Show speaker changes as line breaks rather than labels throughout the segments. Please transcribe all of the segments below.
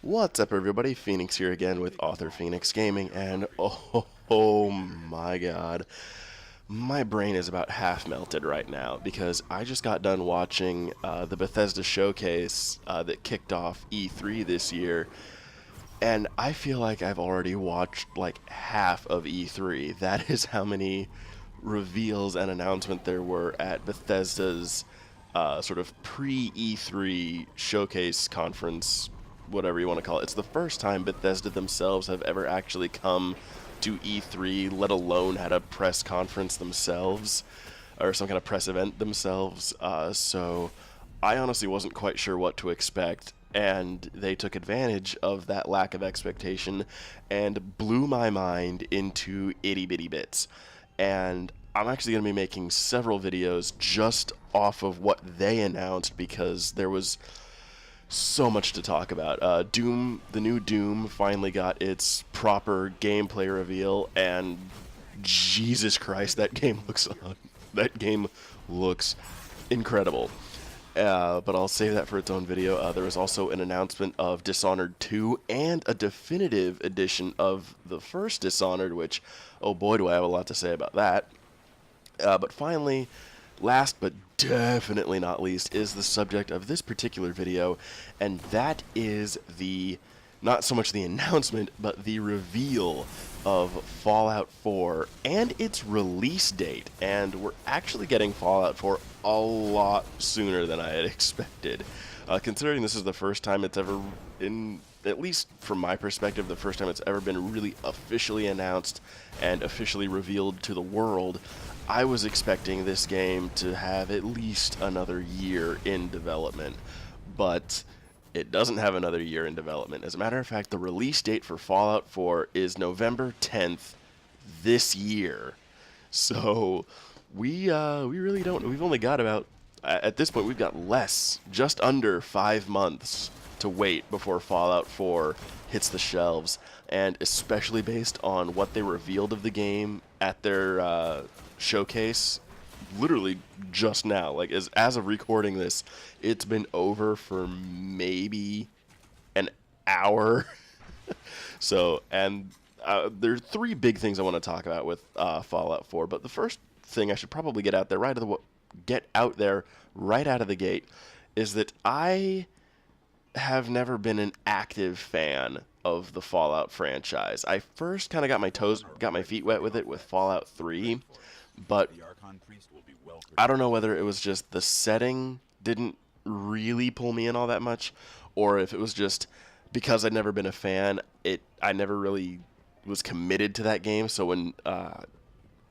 What's up, everybody? Phoenix here again with Author Phoenix Gaming, and oh my god, my brain is about half melted right now because I just got done watching the Bethesda showcase that kicked off E3 this year, and I feel like I've already watched like half of E3. That is how many reveals and announcements there were at Bethesda's sort of pre-E3 showcase conference, whatever you want to call it. It's the first time Bethesda themselves have ever actually come to E3, let alone had a press conference themselves, or some kind of press event themselves. So I honestly wasn't quite sure what to expect, and they took advantage of that lack of expectation and blew my mind into itty bitty bits. And I'm actually going to be making several videos just off of what they announced because there was so much to talk about. Doom, the new Doom, finally got its proper gameplay reveal, and Jesus Christ, that game looks incredible. But I'll save that for its own video. There was also an announcement of Dishonored 2 and a definitive edition of the first Dishonored, which, oh boy, do I have a lot to say about that. But finally, last but definitely not least, is the subject of this particular video, and that is not so much the announcement, but the reveal of Fallout 4 and its release date. And we're actually getting Fallout 4 a lot sooner than I had expected. Considering this is the first time it's ever, at least from my perspective, the first time it's ever been really officially announced and officially revealed to the world, I was expecting this game to have at least another year in development. But it doesn't have another year in development. As a matter of fact, the release date for Fallout 4 is November 10th this year. So we really don't. We've only got about, at this point, we've got just under 5 months to wait before Fallout 4 hits the shelves. And especially based on what they revealed of the game at their showcase, literally just now, like as of recording this, it's been over for maybe an hour. So, and there are three big things I want to talk about with Fallout 4. But the first thing I should probably get out there right out of the gate is that I have never been an active fan of the Fallout franchise. I first kind of got my feet wet with it with Fallout 3, but I don't know whether it was just the setting didn't really pull me in all that much, or if it was just because I'd never been a fan, I never really was committed to that game. So when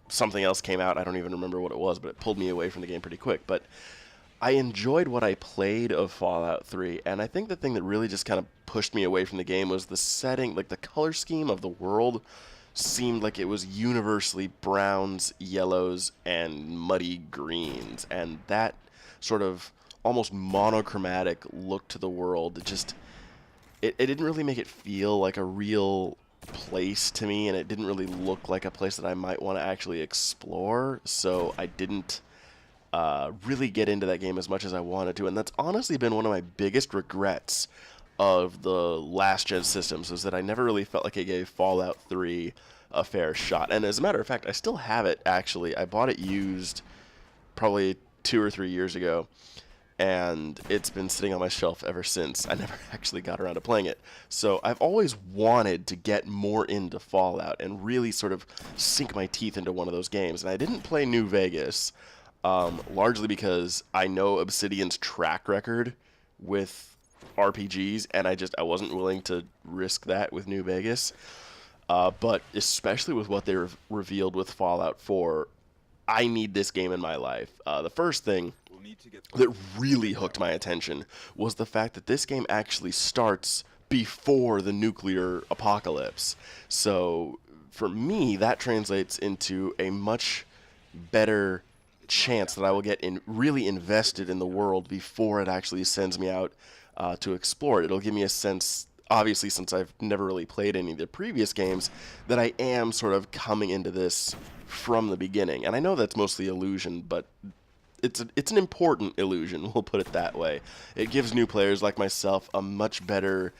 something else came out, I don't even remember what it was, but it pulled me away from the game pretty quick. But I enjoyed what I played of Fallout 3, and I think the thing that really just kind of pushed me away from the game was the setting, like the color scheme of the world seemed like it was universally browns, yellows, and muddy greens, and that sort of almost monochromatic look to the world, it didn't really make it feel like a real place to me, and it didn't really look like a place that I might want to actually explore, so I didn't really get into that game as much as I wanted to, and that's honestly been one of my biggest regrets of the last-gen systems, is that I never really felt like I gave Fallout 3 a fair shot. And as a matter of fact, I still have it, actually. I bought it used probably 2 or 3 years ago, and it's been sitting on my shelf ever since. I never actually got around to playing it. So I've always wanted to get more into Fallout and really sort of sink my teeth into one of those games. And I didn't play New Vegas, largely because I know Obsidian's track record with RPGs, and I wasn't willing to risk that with New Vegas. But especially with what they revealed with Fallout 4, I need this game in my life. The first thing that really hooked my attention was the fact that this game actually starts before the nuclear apocalypse. So for me, that translates into a much better chance that I will get really invested in the world before it actually sends me out to explore it. It'll give me a sense, obviously, since I've never really played any of the previous games, that I am sort of coming into this from the beginning. And I know that's mostly illusion, but it's an important illusion, we'll put it that way. It gives new players like myself a much better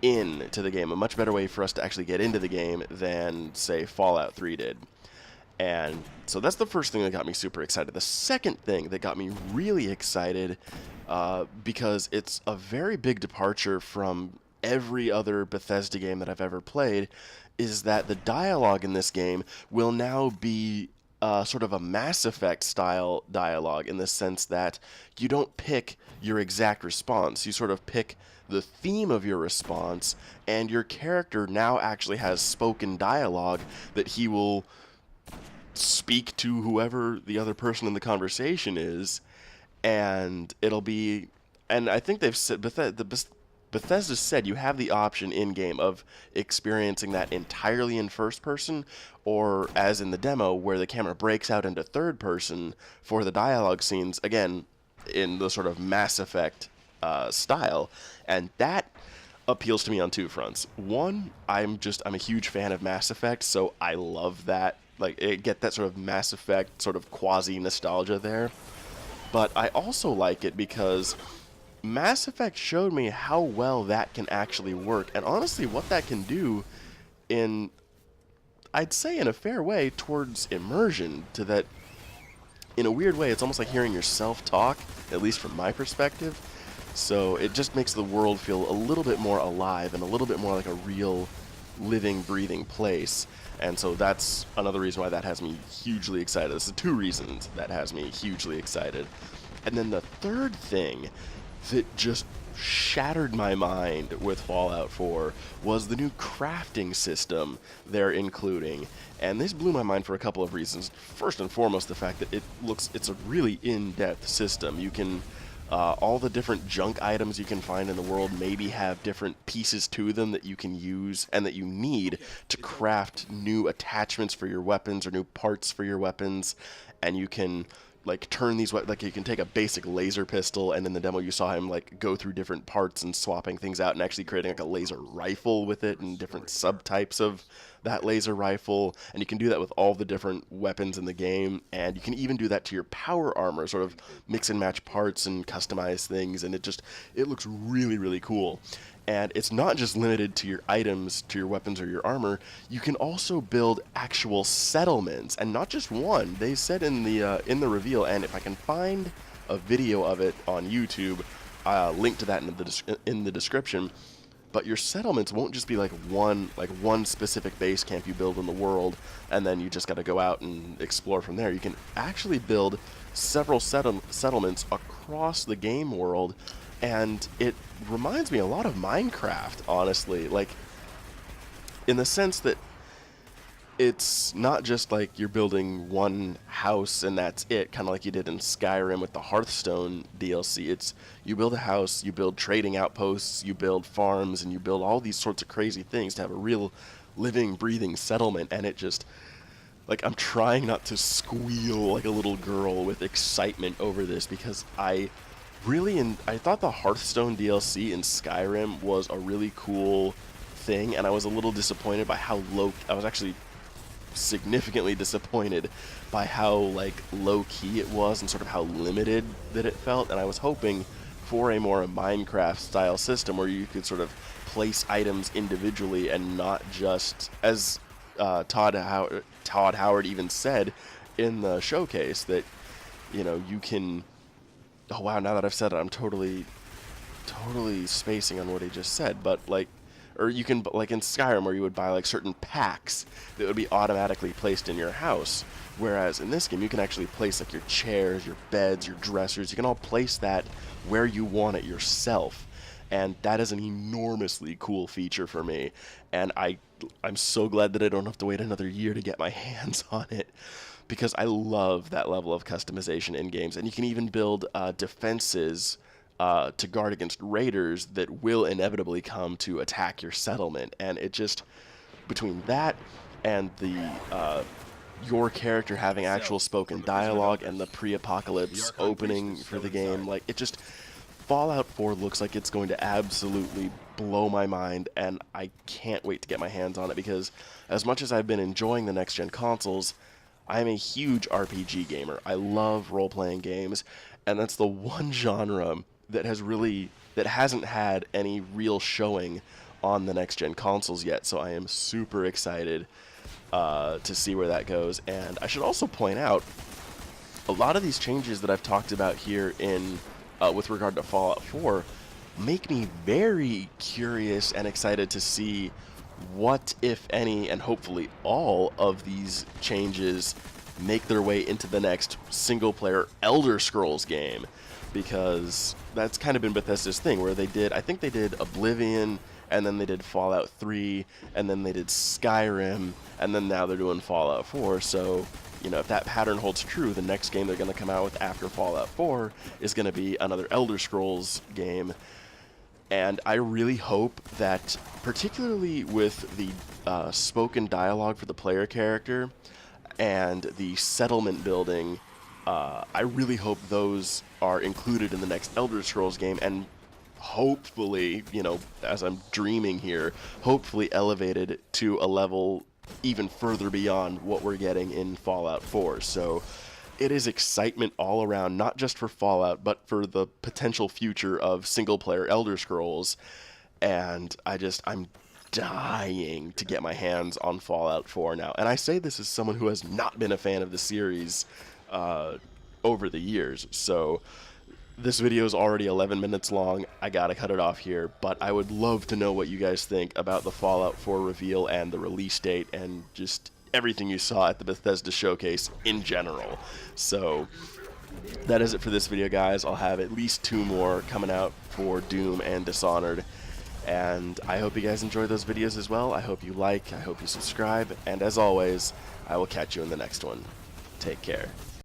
into the game, a much better way for us to actually get into the game than, say, Fallout 3 did. And so that's the first thing that got me super excited. The second thing that got me really excited, because it's a very big departure from every other Bethesda game that I've ever played, is that the dialogue in this game will now be sort of a Mass Effect style dialogue, in the sense that you don't pick your exact response. You sort of pick the theme of your response, and your character now actually has spoken dialogue that he will speak to whoever the other person in the conversation is, and it'll be, and I think they've said, Bethesda said you have the option in-game of experiencing that entirely in first person, or as in the demo, where the camera breaks out into third person for the dialogue scenes, again, in the sort of Mass Effect style, and that appeals to me on two fronts. One, I'm a huge fan of Mass Effect, so I love that. Like, get that sort of Mass Effect sort of quasi nostalgia there. But I also like it because Mass Effect showed me how well that can actually work, and honestly what that can do in, I'd say in a fair way, towards immersion, to that, in a weird way, it's almost like hearing yourself talk, at least from my perspective. So it just makes the world feel a little bit more alive and a little bit more like a real living, breathing place. And so that's another reason why that has me hugely excited. This is two reasons that has me hugely excited. And then the third thing that just shattered my mind with Fallout 4 was the new crafting system they're including. And this blew my mind for a couple of reasons. First and foremost, the fact that it's a really in-depth system. You can all the different junk items you can find in the world maybe have different pieces to them that you can use and that you need to craft new attachments for your weapons or new parts for your weapons. And you can like turn these, like you can take a basic laser pistol, and in the demo you saw him like go through different parts and swapping things out and actually creating like a laser rifle with it and different subtypes of that laser rifle. And you can do that with all the different weapons in the game, and you can even do that to your power armor, sort of mix and match parts and customize things, and it looks really, really cool. And it's not just limited to your items, to your weapons or your armor. You can also build actual settlements, and not just one. They said in the reveal, and if I can find a video of it on YouTube, link to that in the description. But your settlements won't just be like one specific base camp you build in the world, and then you just got to go out and explore from there. You can actually build several settlements across the game world. And it reminds me a lot of Minecraft, honestly, like, in the sense that it's not just like you're building one house and that's it, kind of like you did in Skyrim with the Hearthstone DLC. It's, you build a house, you build trading outposts, you build farms, and you build all these sorts of crazy things to have a real living, breathing settlement, and it just, like, I'm trying not to squeal like a little girl with excitement over this, because I thought the Hearthstone DLC in Skyrim was a really cool thing, and I was a little disappointed by how I was actually significantly disappointed by how, like, low-key it was and sort of how limited that it felt, and I was hoping for a more Minecraft-style system where you could sort of place items individually and not just, as Todd Howard even said in the showcase, that, you know, you can... Oh wow, now that I've said it, I'm totally spacing on what he just said, but like, or you can, like in Skyrim, where you would buy like certain packs that would be automatically placed in your house, whereas in this game you can actually place like your chairs, your beds, your dressers, you can all place that where you want it yourself, and that is an enormously cool feature for me, and I'm so glad that I don't have to wait another year to get my hands on it, because I love that level of customization in games. And you can even build defenses to guard against raiders that will inevitably come to attack your settlement. And it just, between that and the your character having actual spoken dialogue and the pre-apocalypse opening for the game, like, it just, Fallout 4 looks like it's going to absolutely blow my mind, and I can't wait to get my hands on it, because as much as I've been enjoying the next-gen consoles, I'm a huge RPG gamer. I love role-playing games, and that's the one genre that has really that hasn't had any real showing on the next-gen consoles yet, so I am super excited to see where that goes. And I should also point out, a lot of these changes that I've talked about here in with regard to Fallout 4 make me very curious and excited to see what, if any, and hopefully all of these changes make their way into the next single-player Elder Scrolls game, because that's kind of been Bethesda's thing, where they did, I think they did Oblivion, and then they did Fallout 3, and then they did Skyrim, and then now they're doing Fallout 4, so, you know, if that pattern holds true, the next game they're going to come out with after Fallout 4 is going to be another Elder Scrolls game. And I really hope that, particularly with the spoken dialogue for the player character and the settlement building, I really hope those are included in the next Elder Scrolls game, and hopefully, you know, as I'm dreaming here, hopefully elevated to a level even further beyond what we're getting in Fallout 4. So it is excitement all around, not just for Fallout, but for the potential future of single-player Elder Scrolls. And I'm dying to get my hands on Fallout 4 now. And I say this as someone who has not been a fan of the series over the years. So this video is already 11 minutes long. I gotta cut it off here, but I would love to know what you guys think about the Fallout 4 reveal and the release date and just everything you saw at the Bethesda showcase in general. So that is it for this video, guys. I'll have at least 2 more coming out for Doom and Dishonored, and I hope you guys enjoy those videos as well. I hope you like, I hope you subscribe, and as always, I will catch you in the next one. Take care.